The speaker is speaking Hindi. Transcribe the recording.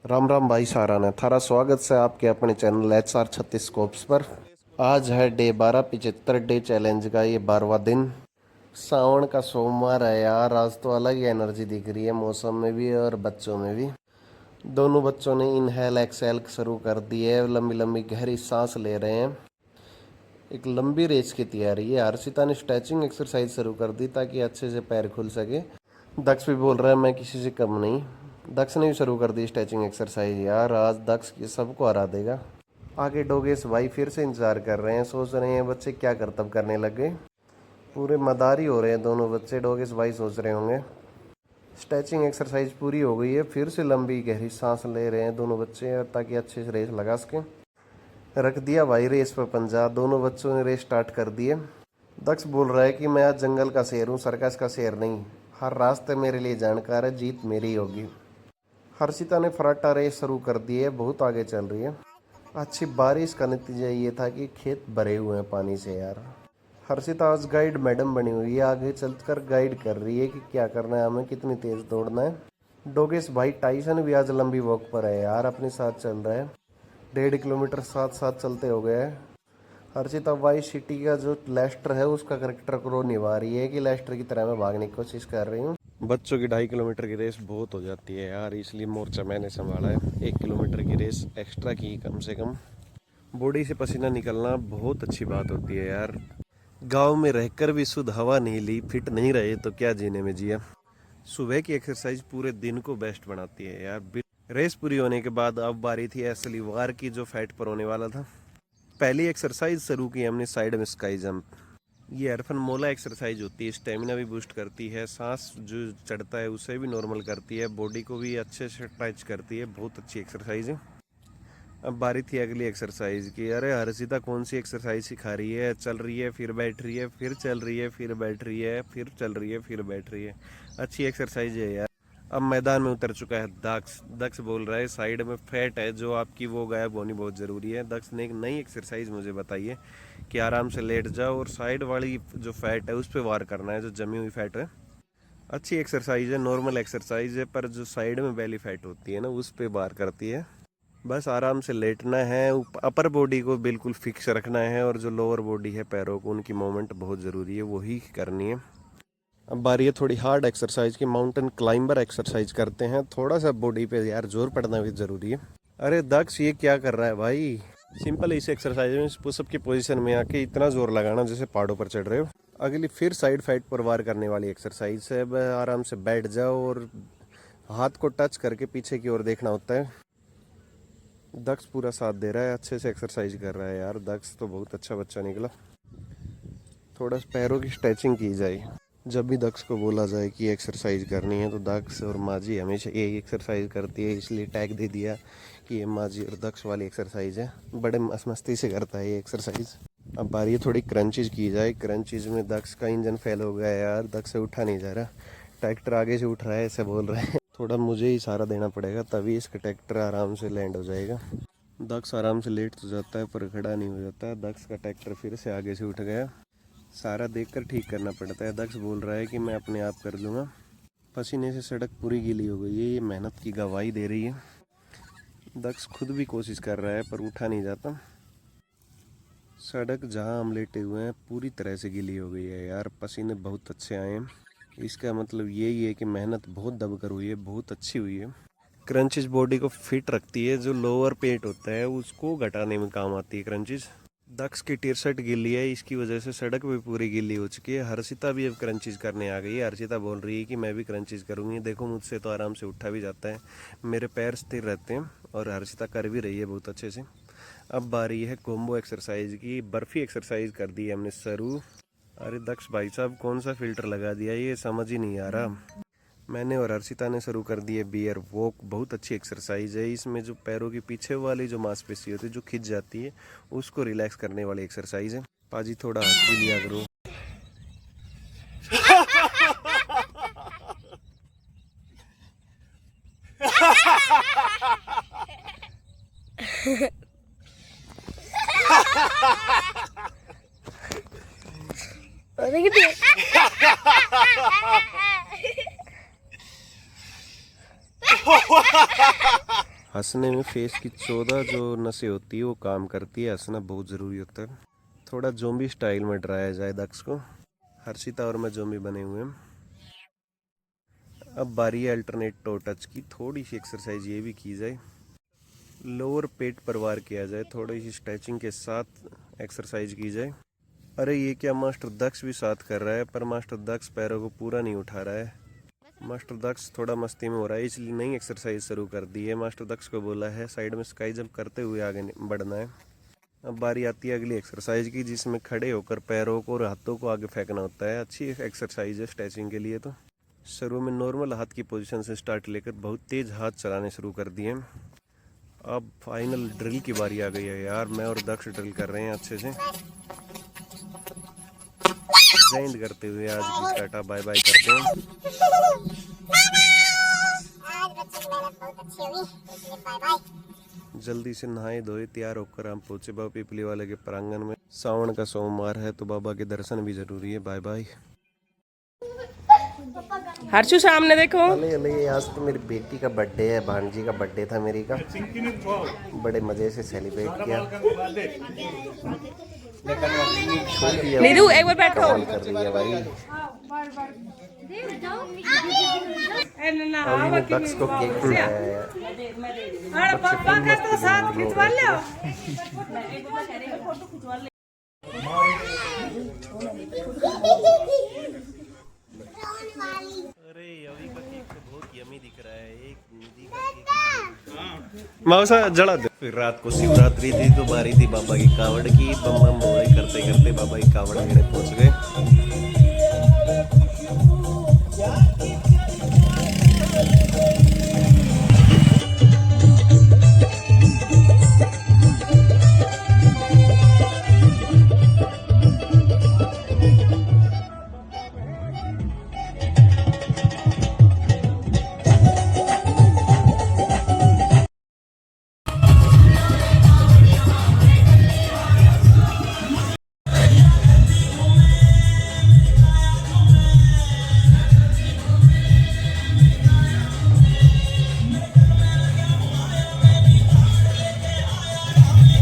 राम राम भाई साराना थारा स्वागत है आपके अपने चैनल HR 36 स्कोप्स पर। आज है डे 1275 डे चैलेंज का ये 12वां दिन। सावन का सोमवार है यार। आज तो अलग ही एनर्जी दिख रही है मौसम में भी और बच्चों में भी। दोनों बच्चों ने इनहेल एक्सेल शुरू कर दी है, लंबी लंबी गहरी सांस ले रहे हैं। एक लंबी रेस की तैयारी है। हर्षिता ने स्ट्रेचिंग एक्सरसाइज शुरू कर दी ताकि अच्छे से पैर खुल सके। दक्ष भी बोल रहा है मैं किसी से कम नहीं। दक्ष ने भी शुरू कर दी स्ट्रेचिंग एक्सरसाइज। यार आज दक्ष सबको हरा देगा। आगे डोगेश भाई फिर से इंतजार कर रहे हैं, सोच रहे हैं बच्चे क्या करतब करने लग गए। पूरे मदारी हो रहे हैं दोनों बच्चे। डोगेश भाई सोच रहे होंगे। स्ट्रेचिंग एक्सरसाइज पूरी हो गई है, फिर से लंबी गहरी सांस ले रहे हैं दोनों बच्चे ताकि अच्छे से रेस लगा सकें। रख दिया भाई रेस पर पंजा। दोनों बच्चों ने रेस स्टार्ट कर दी है। दक्ष बोल रहा है कि मैं आज जंगल का शेर हूँ, सर्कस का शेर नहीं। हर रास्ते मेरे लिए जानकार है, जीत मेरी होगी। हर्षिता ने फराटा रेस शुरू कर दी है, बहुत आगे चल रही है। अच्छी बारिश का नतीजा ये था कि खेत भरे हुए हैं पानी से यार। हर्षिता आज गाइड मैडम बनी हुई है, आगे चलकर गाइड कर रही है कि क्या करना है, हमें कितनी तेज दौड़ना है। डोगेश भाई टाइसन भी आज लंबी वॉक पर है यार, अपने साथ चल रहा है। 1.5 किलोमीटर साथ साथ चलते हो गए हैं। हर्षिता वाई सिटी का जो लेस्टर है उसका करेक्टर को निभा रही है कि लेस्टर की तरह मैं भागने की कोशिश कर रही हूँ। बच्चों की 2.5 किलोमीटर की रेस बहुत हो जाती है यार, इसलिए मोर्चा मैंने संभाला है। 1 किलोमीटर की रेस एक्स्ट्रा की कम से कम। बॉडी से पसीना निकलना बहुत अच्छी बात होती है यार। गांव में रहकर भी शुद्ध हवा नहीं ली, फिट नहीं रहे तो क्या जीने में जिया। सुबह की एक्सरसाइज पूरे दिन को बेस्ट बनाती है यार। रेस पूरी होने के बाद अब बारी थी असली वार की, जो फैट पर होने वाला था। पहली एक्सरसाइज शुरू की हमने साइड में स्काई जंप। ये अरफन मोला एक्सरसाइज होती है, स्टेमिना भी बूस्ट करती है, सांस जो चढ़ता है उसे भी नॉर्मल करती है, बॉडी को भी अच्छे से टच करती है। बहुत अच्छी एक्सरसाइज है। अब बारी थी अगली एक्सरसाइज की। अरे हर्षिता कौन सी एक्सरसाइज सिखा रही है। चल रही है फिर बैठ रही है, फिर चल रही है फिर बैठ रही है, फिर चल रही है फिर बैठ रही है। अच्छी एक्सरसाइज है यार। अब मैदान में उतर चुका है दक्ष। दक्ष बोल रहा है साइड में फैट है जो आपकी वो गायब होनी बहुत ज़रूरी है। दक्ष ने एक नई एक्सरसाइज मुझे बताई है कि आराम से लेट जाओ और साइड वाली जो फैट है उस पर वार करना है, जो जमी हुई फैट है। अच्छी एक्सरसाइज है, नॉर्मल एक्सरसाइज है, पर जो साइड में बेली फैट होती है ना उस पर वार करती है। बस आराम से लेटना है, अपर बॉडी को बिल्कुल फिक्स रखना है और जो लोअर बॉडी है पैरों को, उनकी मूवमेंट बहुत ज़रूरी है, वही करनी है। अब बारी है थोड़ी हार्ड एक्सरसाइज की। माउंटेन क्लाइंबर एक्सरसाइज करते हैं। थोड़ा सा बॉडी पे यार जोर पड़ना भी ज़रूरी है। अरे दक्ष ये क्या कर रहा है भाई। सिंपल इस एक्सरसाइज में पुशअप की पोजीशन में आके इतना जोर लगाना जैसे पहाड़ों पर चढ़ रहे हो। अगली फिर साइड फाइट पर वार करने वाली एक्सरसाइज है। आराम से बैठ जाओ और हाथ को टच करके पीछे की ओर देखना होता है। दक्ष पूरा साथ दे रहा है, अच्छे से एक्सरसाइज कर रहा है यार। दक्ष तो बहुत अच्छा बच्चा निकला। थोड़ा पैरों की स्ट्रेचिंग की जाए। जब भी दक्ष को बोला जाए कि एक्सरसाइज करनी है तो दक्ष और माजी हमेशा यही एक्सरसाइज करती है, इसलिए टैग दे दिया कि ये माजी और दक्ष वाली एक्सरसाइज है। बड़े मस्ती से करता है ये एक्सरसाइज। अब बारी थोड़ी क्रंचेज की जाए। क्रंचेज में दक्ष का इंजन फेल हो गया यार, दक्ष से उठा नहीं जा रहा। ट्रैक्टर आगे से उठ रहा है ऐसे बोल रहे हैं। थोड़ा मुझे ही सहारा देना पड़ेगा तभी इसका ट्रैक्टर आराम से लैंड हो जाएगा। दक्ष आराम से लेट तो जाता है पर खड़ा नहीं हो जाता। दक्ष का ट्रैक्टर फिर से आगे से उठ गया। सारा देखकर ठीक करना पड़ता है। दक्ष बोल रहा है कि मैं अपने आप कर लूँगा। पसीने से सड़क पूरी गीली हो गई है, ये मेहनत की गवाही दे रही है। दक्ष खुद भी कोशिश कर रहा है पर उठा नहीं जाता। सड़क जहाँ हम लेटे हुए हैं पूरी तरह से गीली हो गई है यार, पसीने बहुत अच्छे आए हैं। इसका मतलब यही है कि मेहनत बहुत दबकर हुई है, बहुत अच्छी हुई है। क्रंचेस बॉडी को फिट रखती है, जो लोअर पेट होता है उसको घटाने में काम आती है क्रंचेस। दक्ष की टी शर्ट गीली है, इसकी वजह से सड़क भी पूरी गीली हो चुकी है। हर्षिता भी अब क्रंचेस करने आ गई है। हर्षिता बोल रही है कि मैं भी क्रंचेस करूँगी, देखो मुझसे तो आराम से उठा भी जाता है, मेरे पैर स्थिर रहते हैं। और हर्षिता कर भी रही है बहुत अच्छे से। अब बारी है कॉम्बो एक्सरसाइज की। बर्फी एक्सरसाइज कर दी है हमने शुरू। अरे दक्ष भाई साहब कौन सा फिल्टर लगा दिया, ये समझ ही नहीं आ रहा। मैंने और हर्षिता ने शुरू कर दी है बियर वॉक। बहुत अच्छी एक्सरसाइज है। इसमें जो पैरों की पीछे वाली जो मांसपेशी होती है जो खिंच जाती है उसको रिलैक्स करने वाली एक्सरसाइज है। पाजी थोड़ा हंस भी लिया करो। अरे कितने हंसने में फेस की 14 जो नसें होती है वो काम करती है। हंसना बहुत ज़रूरी होता है। थोड़ा जोम्बी स्टाइल में डराया जाए दक्ष को। हर्षिता और मैं जोम्बी बने हुए हैं। अब बारी है अल्टरनेट टो टच की। थोड़ी सी एक्सरसाइज ये भी की जाए, लोअर पेट पर वार किया जाए, थोड़ी सी स्ट्रेचिंग के साथ एक्सरसाइज की जाए। अरे ये क्या, मास्टर दक्ष भी साथ कर रहा है, पर मास्टर दक्ष पैरों को पूरा नहीं उठा रहा है। मास्टर दक्ष थोड़ा मस्ती में हो रहा है, इसलिए नई एक्सरसाइज शुरू कर दी है। मास्टर दक्ष को बोला है साइड में स्काई जंप करते हुए आगे बढ़ना है। अब बारी आती है अगली एक्सरसाइज की, जिसमें खड़े होकर पैरों को और हाथों को आगे फेंकना होता है। अच्छी एक्सरसाइज है स्ट्रेचिंग के लिए। तो शुरू में नॉर्मल हाथ की पोजीशन से स्टार्ट लेकर बहुत तेज हाथ चलाने शुरू कर दिए। अब फाइनल ड्रिल की बारी आ गई है यार। मैं और दक्ष ड्रिल कर रहे हैं अच्छे से। जय हिंद करते हुए आज की टाटा बाय बाय करते हैं। जल्दी से नहाए धोए तैयार होकर हम पहुंचे बाबा पीपली वाले के प्रांगण में। सावन का सोमवार है तो बाबा के दर्शन भी जरूरी है। Bye bye. हर्षु सामने देखो। अले अले, आज तो मेरी बेटी का बर्थडे है, भांजी का बर्थडे था मेरी का। बड़े मजे से सेलिब्रेट किया। नीरू एक बार बैठो। कमाल कर रही है भाई। अभी मैं दक्ष को केक खिलाया है। पापा का तो साथ खिंचवा लो। अरे अभी का केक तो बहुत यमी दिख रहा है। एक निधि का केक मौसा जला दे। फिर रात को शिवरात्रि थी तो बारी थी बाबा की कावड़ की। बम बम भोले करते करते बाबा की कावड़ घेरे पहुंच गए।